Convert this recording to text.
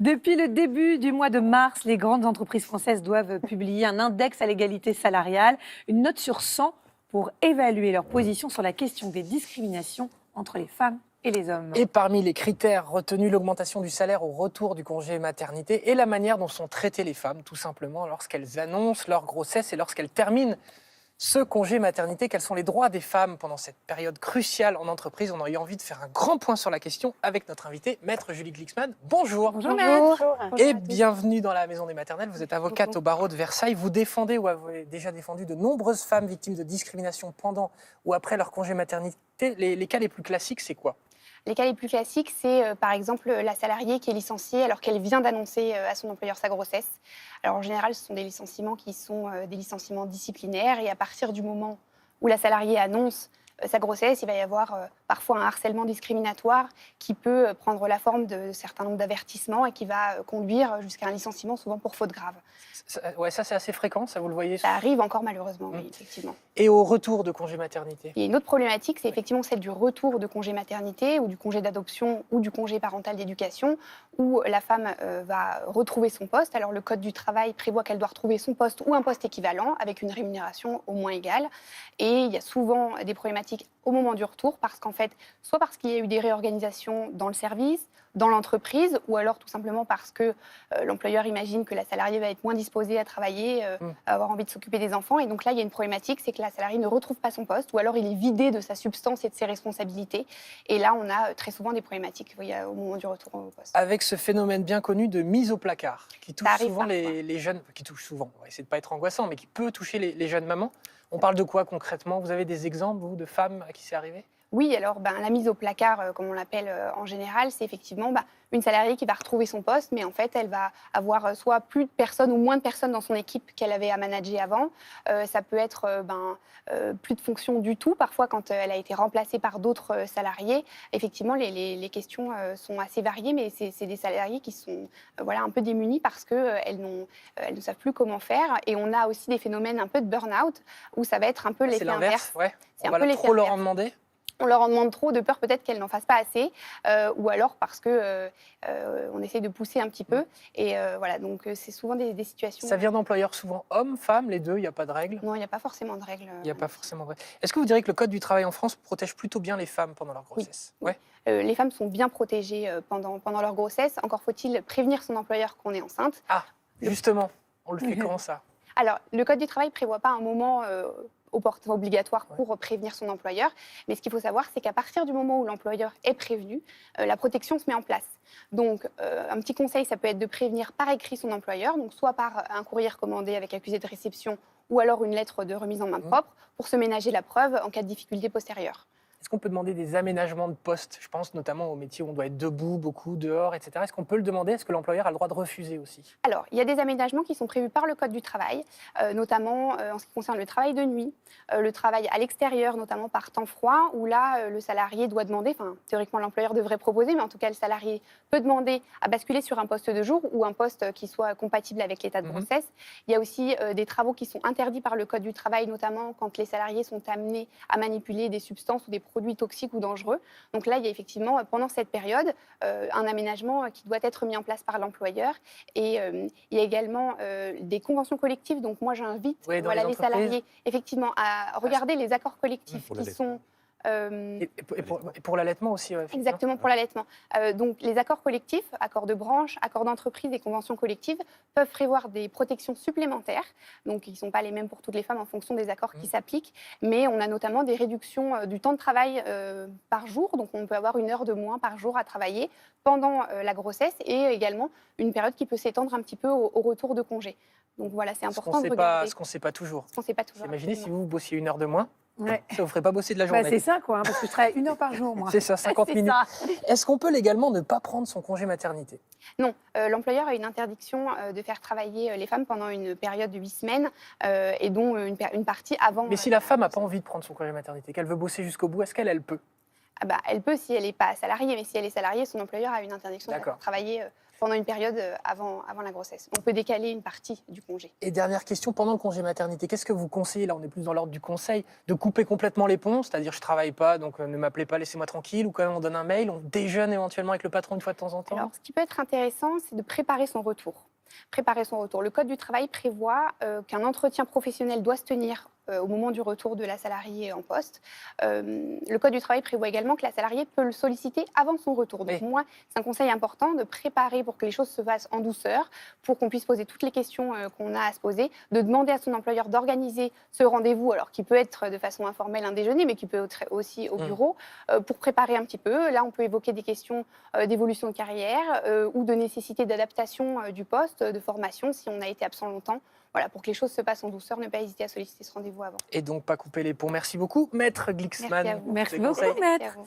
Depuis le début du mois de mars, les grandes entreprises françaises doivent publier un index à l'égalité salariale, une note sur 100 pour évaluer leur position sur la question des discriminations entre les femmes et les hommes. Et parmi les critères retenus, l'augmentation du salaire au retour du congé maternité et la manière dont sont traitées les femmes, tout simplement, lorsqu'elles annoncent leur grossesse et lorsqu'elles terminent ce congé maternité. Quels sont les droits des femmes pendant cette période cruciale en entreprise? On a eu envie de faire un grand point sur la question avec notre invitée, Maître Julie Glixman. Bonjour. Bonjour. Et bienvenue dans la Maison des Maternelles. Vous êtes avocate au barreau de Versailles. Vous défendez ou avez déjà défendu de nombreuses femmes victimes de discrimination pendant ou après leur congé maternité. Les cas les plus classiques, c'est quoi? Les cas les plus classiques, c'est par exemple la salariée qui est licenciée alors qu'elle vient d'annoncer à son employeur sa grossesse. Alors en général, ce sont des licenciements qui sont des licenciements disciplinaires et à partir du moment où la salariée annonce sa grossesse, il va y avoir parfois un harcèlement discriminatoire qui peut prendre la forme de certains nombres d'avertissements et qui va conduire jusqu'à un licenciement, souvent pour faute grave. Ouais, ça c'est assez fréquent, ça vous le voyez? Ça arrive encore malheureusement, oui, effectivement. Et au retour de congé maternité? Il y a une autre problématique, c'est effectivement celle du retour de congé maternité ou du congé d'adoption ou du congé parental d'éducation où la femme va retrouver son poste. Alors le Code du travail prévoit qu'elle doit retrouver son poste ou un poste équivalent avec une rémunération au moins égale. Et il y a souvent des problématiques au moment du retour parce qu'en fait, soit parce qu'il y a eu des réorganisations dans le service, dans l'entreprise, ou alors tout simplement parce que l'employeur imagine que la salariée va être moins disposée à travailler, avoir envie de s'occuper des enfants. Et donc là, il y a une problématique, c'est que la salariée ne retrouve pas son poste, ou alors il est vidé de sa substance et de ses responsabilités. Et là, on a très souvent des problématiques au moment du retour au poste. Avec ce phénomène bien connu de mise au placard, qui touche souvent parfois. les jeunes, qui touche souvent, on va essayer de ne pas être angoissant, mais qui peut toucher les jeunes mamans. On parle de quoi concrètement? Vous avez des exemples, vous, de femmes à qui c'est arrivé? Oui, alors la mise au placard, comme on l'appelle en général, c'est effectivement une salariée qui va retrouver son poste, mais en fait, elle va avoir soit plus de personnes ou moins de personnes dans son équipe qu'elle avait à manager avant. Ça peut être plus de fonctions du tout, parfois quand elle a été remplacée par d'autres salariés. Effectivement, les questions sont assez variées, mais c'est des salariés qui sont un peu démunis parce qu'elles elles ne savent plus comment faire. Et on a aussi des phénomènes un peu de burn-out, où ça va être un peu l'effet inverse. Ouais. C'est On un peu va l'effet trop leur inverse. en demander? On leur en demande trop, de peur peut-être qu'elles n'en fassent pas assez, ou alors parce que on essaye de pousser un petit peu. Et donc c'est souvent des situations. Ça vient d'employeurs souvent hommes, femmes, les deux, il n'y a pas de règle? Non, il n'y a pas forcément de règle. Il n'y a pas forcément de règle. Est-ce que vous direz que le Code du travail en France protège plutôt bien les femmes pendant leur grossesse? Oui. Les femmes sont bien protégées pendant leur grossesse. Encore faut-il prévenir son employeur qu'on est enceinte. Ah, justement, on le fait comment ça? Alors, le Code du travail ne prévoit pas un moment obligatoire pour prévenir son employeur. Mais ce qu'il faut savoir, c'est qu'à partir du moment où l'employeur est prévenu, la protection se met en place. Donc, un petit conseil, ça peut être de prévenir par écrit son employeur, donc soit par un courrier recommandé avec accusé de réception ou alors une lettre de remise en main propre pour se ménager la preuve en cas de difficulté postérieure. Est-ce qu'on peut demander des aménagements de poste? Je pense notamment aux métiers où on doit être debout, beaucoup, dehors, etc. Est-ce qu'on peut le demander? Est-ce que l'employeur a le droit de refuser aussi? Alors, il y a des aménagements qui sont prévus par le Code du travail, notamment en ce qui concerne le travail de nuit, le travail à l'extérieur, notamment par temps froid, où là, le salarié doit demander, théoriquement l'employeur devrait proposer, mais en tout cas, le salarié peut demander à basculer sur un poste de jour ou un poste qui soit compatible avec l'état de grossesse. Il y a aussi des travaux qui sont interdits par le Code du travail, notamment quand les salariés sont amenés à manipuler des substances ou des produits toxiques ou dangereux. Donc là, il y a effectivement, pendant cette période, un aménagement qui doit être mis en place par l'employeur. Et il y a également des conventions collectives. Donc moi, j'invite les salariés effectivement à regarder les accords collectifs qui sont... Et pour l'allaitement aussi, Exactement, pour l'allaitement. Donc, les accords collectifs, accords de branche, accords d'entreprise et conventions collectives peuvent prévoir des protections supplémentaires. Donc, ils ne sont pas les mêmes pour toutes les femmes en fonction des accords qui s'appliquent. Mais on a notamment des réductions du temps de travail par jour. Donc, on peut avoir 1 heure de moins par jour à travailler pendant la grossesse et également une période qui peut s'étendre un petit peu au retour de congé. Donc, voilà, c'est important de regarder. Ce qu'on ne sait pas toujours. Ce qu'on sait pas toujours. Imaginez si vous bossiez 1 heure de moins. Ouais. Ça ne vous ferait pas bosser de la journée. C'est ça, quoi, parce que je travaille 1 heure par jour, moi. C'est ça, 50 minutes. Ça. Est-ce qu'on peut légalement ne pas prendre son congé maternité? Non, l'employeur a une interdiction de faire travailler les femmes pendant une période de 8 semaines et dont une partie avant... Mais si la femme n'a pas envie de prendre son congé maternité, qu'elle veut bosser jusqu'au bout, est-ce qu'elle peut? Elle peut si elle n'est pas salariée, mais si elle est salariée, son employeur a une interdiction de faire travailler pendant une période avant la grossesse. On peut décaler une partie du congé. Et dernière question, pendant le congé maternité, qu'est-ce que vous conseillez, là on est plus dans l'ordre du conseil, de couper complètement les ponts, c'est-à-dire je travaille pas, donc ne m'appelez pas, laissez-moi tranquille, ou quand même on donne un mail, on déjeune éventuellement avec le patron une fois de temps en temps? Alors, ce qui peut être intéressant, c'est de préparer son retour. Préparer son retour. Le Code du travail prévoit qu'un entretien professionnel doit se tenir au moment du retour de la salariée en poste. Le Code du travail prévoit également que la salariée peut le solliciter avant son retour. Donc Oui. moi, c'est un conseil important de préparer pour que les choses se fassent en douceur, pour qu'on puisse poser toutes les questions qu'on a à se poser, de demander à son employeur d'organiser ce rendez-vous, alors qui peut être de façon informelle un déjeuner, mais qui peut être aussi au bureau, pour préparer un petit peu. Là, on peut évoquer des questions d'évolution de carrière ou de nécessité d'adaptation du poste, de formation, si on a été absent longtemps. Voilà, pour que les choses se passent en douceur, ne pas hésiter à solliciter ce rendez-vous avant. Et donc pas couper les ponts. Merci beaucoup, Maître Glixman. Merci à vous. Merci Des beaucoup, conseils. maître. Merci à vous.